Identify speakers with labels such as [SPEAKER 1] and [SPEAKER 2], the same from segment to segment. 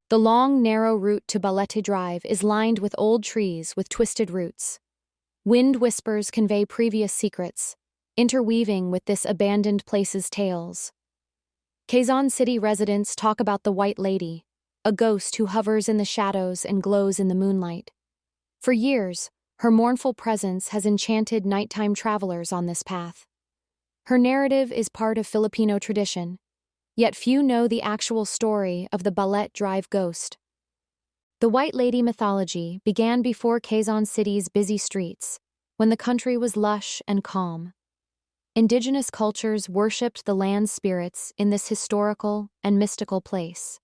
[SPEAKER 1] The long, narrow route to Balete Drive is lined with old trees with twisted roots. Wind whispers convey previous secrets, interweaving with this abandoned place's tales. Quezon City residents talk about the White Lady, a ghost who hovers in the shadows and glows in the moonlight. For years, her mournful presence has enchanted nighttime travelers on this path. Her narrative is part of Filipino tradition, yet few know the actual story of the Balete Drive ghost. The White Lady mythology began before Quezon City's busy streets, when the country was lush and calm. Indigenous cultures worshipped the land's spirits in this historical and mystical place.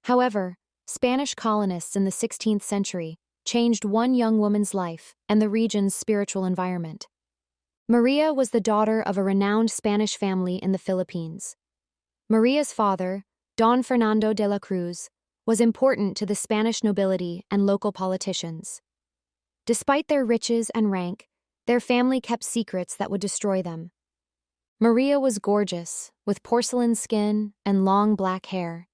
[SPEAKER 1] However, Spanish colonists in the 16th century changed one young woman's life and the region's spiritual environment. Maria was the daughter of a renowned Spanish family in the Philippines. Maria's father, Don Fernando de la Cruz, was important to the Spanish nobility and local politicians. Despite their riches and rank, their family kept secrets that would destroy them. Maria was gorgeous, with porcelain skin and long black hair.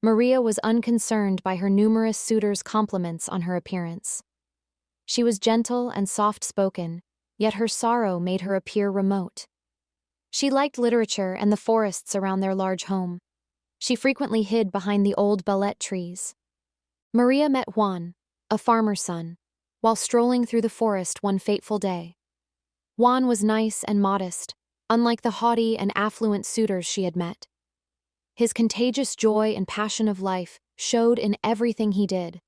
[SPEAKER 1] Maria was unconcerned by her numerous suitors' compliments on her appearance. She was gentle and soft-spoken, yet her sorrow made her appear remote. She liked literature and the forests around their large home. She frequently hid behind the old balete trees. Maria met Juan, a farmer's son, while strolling through the forest one fateful day. Juan was nice and modest, unlike the haughty and affluent suitors she had met. His contagious joy and passion of life showed in everything he did.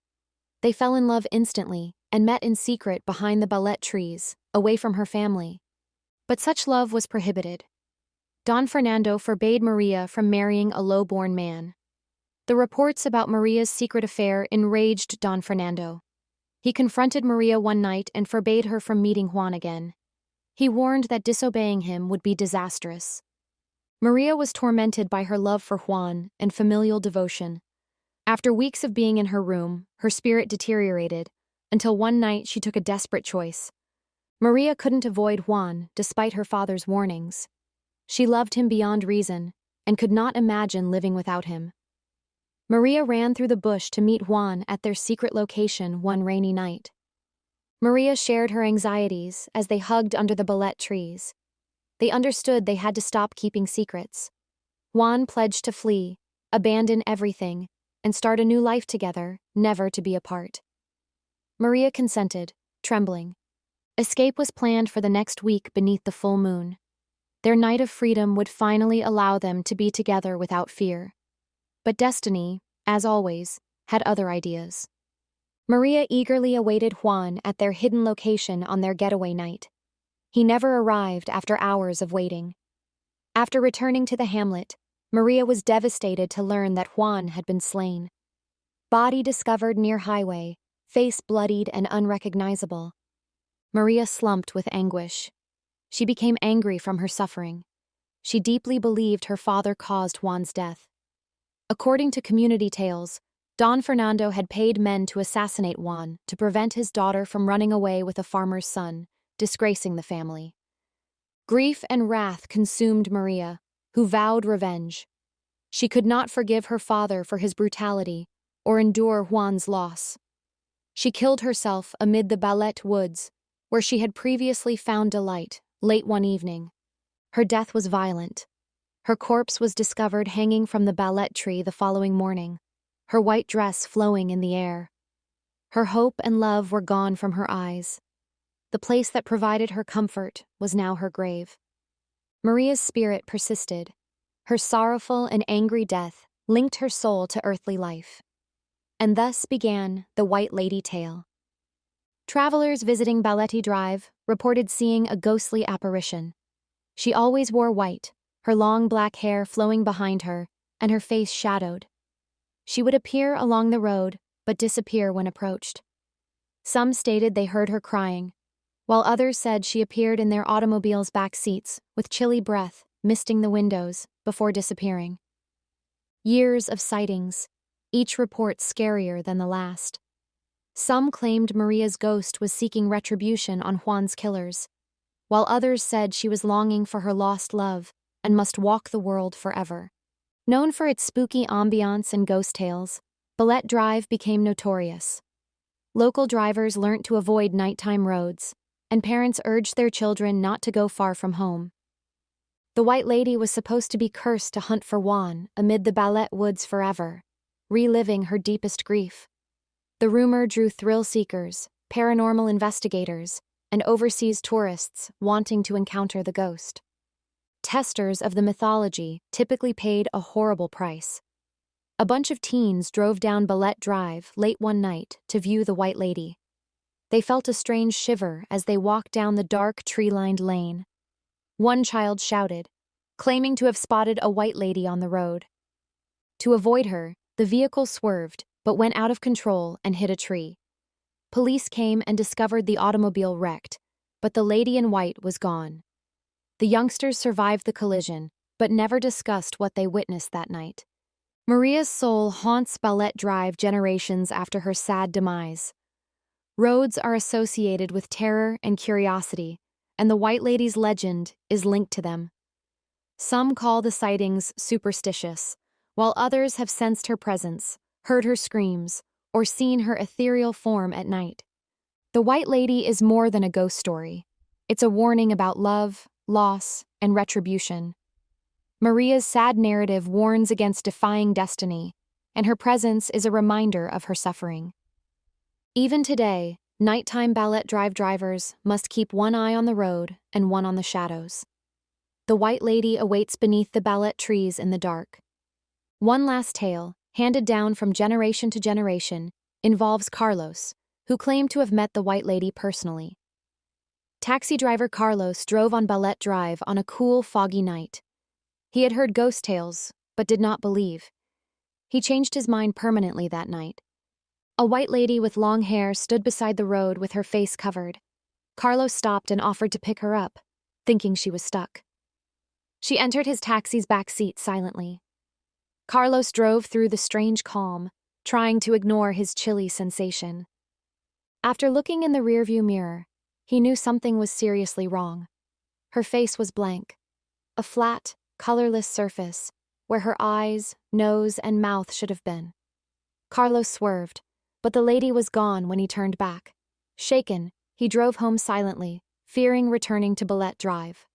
[SPEAKER 1] They fell in love instantly and met in secret behind the balete trees, away from her family. But such love was prohibited. Don Fernando forbade Maria from marrying a low-born man. The reports about Maria's secret affair enraged Don Fernando. He confronted Maria one night and forbade her from meeting Juan again. He warned that disobeying him would be disastrous. Maria was tormented by her love for Juan and familial devotion. After weeks of being in her room, her spirit deteriorated, until one night she took a desperate choice. Maria couldn't avoid Juan, despite her father's warnings. She loved him beyond reason, and could not imagine living without him. Maria ran through the bush to meet Juan at their secret location one rainy night. Maria shared her anxieties as they hugged under the balete trees. They understood they had to stop keeping secrets. Juan pledged to flee, abandon everything, and start a new life together, never to be apart. Maria consented, trembling. Escape was planned for the next week beneath the full moon. Their night of freedom would finally allow them to be together without fear. But destiny, as always, had other ideas. Maria eagerly awaited Juan at their hidden location on their getaway night. He never arrived after hours of waiting. After returning to the hamlet, Maria was devastated to learn that Juan had been slain. Body discovered near highway, face bloodied and unrecognizable. Maria slumped with anguish. She became angry from her suffering. She deeply believed her father caused Juan's death. According to community tales, Don Fernando had paid men to assassinate Juan to prevent his daughter from running away with a farmer's son, disgracing the family. Grief and wrath consumed Maria, who vowed revenge. She could not forgive her father for his brutality or endure Juan's loss. She killed herself amid the Balete woods, where she had previously found delight, late one evening. Her death was violent. Her corpse was discovered hanging from the balete tree the following morning, her white dress flowing in the air. Her hope and love were gone from her eyes. The place that provided her comfort was now her grave. Maria's spirit persisted. Her sorrowful and angry death linked her soul to earthly life. And thus began the White Lady tale. Travelers visiting Balete Drive reported seeing a ghostly apparition. She always wore white, her long black hair flowing behind her, and her face shadowed. She would appear along the road, but disappear when approached. Some stated they heard her crying, while others said she appeared in their automobiles' back seats, with chilly breath misting the windows, before disappearing. Years of sightings, each report scarier than the last. Some claimed Maria's ghost was seeking retribution on Juan's killers, while others said she was longing for her lost love and must walk the world forever. Known for its spooky ambiance and ghost tales, Balete Drive became notorious. Local drivers learnt to avoid nighttime roads, and parents urged their children not to go far from home. The White Lady was supposed to be cursed to hunt for Juan amid the Balete woods forever, reliving her deepest grief. The rumor drew thrill-seekers, paranormal investigators, and overseas tourists wanting to encounter the ghost. Testers of the mythology typically paid a horrible price. A bunch of teens drove down Balete Drive late one night to view the White Lady. They felt a strange shiver as they walked down the dark, tree-lined lane. One child shouted, claiming to have spotted a white lady on the road. To avoid her, the vehicle swerved, but went out of control and hit a tree. Police came and discovered the automobile wrecked, but the lady in white was gone. The youngsters survived the collision, but never discussed what they witnessed that night. Maria's soul haunts Balete Drive generations after her sad demise. Roads are associated with terror and curiosity, and the White Lady's legend is linked to them. Some call the sightings superstitious, while others have sensed her presence, heard her screams, or seen her ethereal form at night. The White Lady is more than a ghost story. It's a warning about love, loss, and retribution. Maria's sad narrative warns against defying destiny, and her presence is a reminder of her suffering. Even today, nighttime Balete Drive drivers must keep one eye on the road and one on the shadows. The White Lady awaits beneath the Balete trees in the dark. One last tale, handed down from generation to generation, involves Carlos, who claimed to have met the White Lady personally. Taxi driver Carlos drove on Balete Drive on a cool, foggy night. He had heard ghost tales, but did not believe. He changed his mind permanently that night. A white lady with long hair stood beside the road with her face covered. Carlos stopped and offered to pick her up, thinking she was stuck. She entered his taxi's back seat silently. Carlos drove through the strange calm, trying to ignore his chilly sensation. After looking in the rearview mirror, he knew something was seriously wrong. Her face was blank, a flat, colorless surface where her eyes, nose, and mouth should have been. Carlos swerved, but the lady was gone when he turned back. Shaken, he drove home silently, fearing returning to Balete Drive.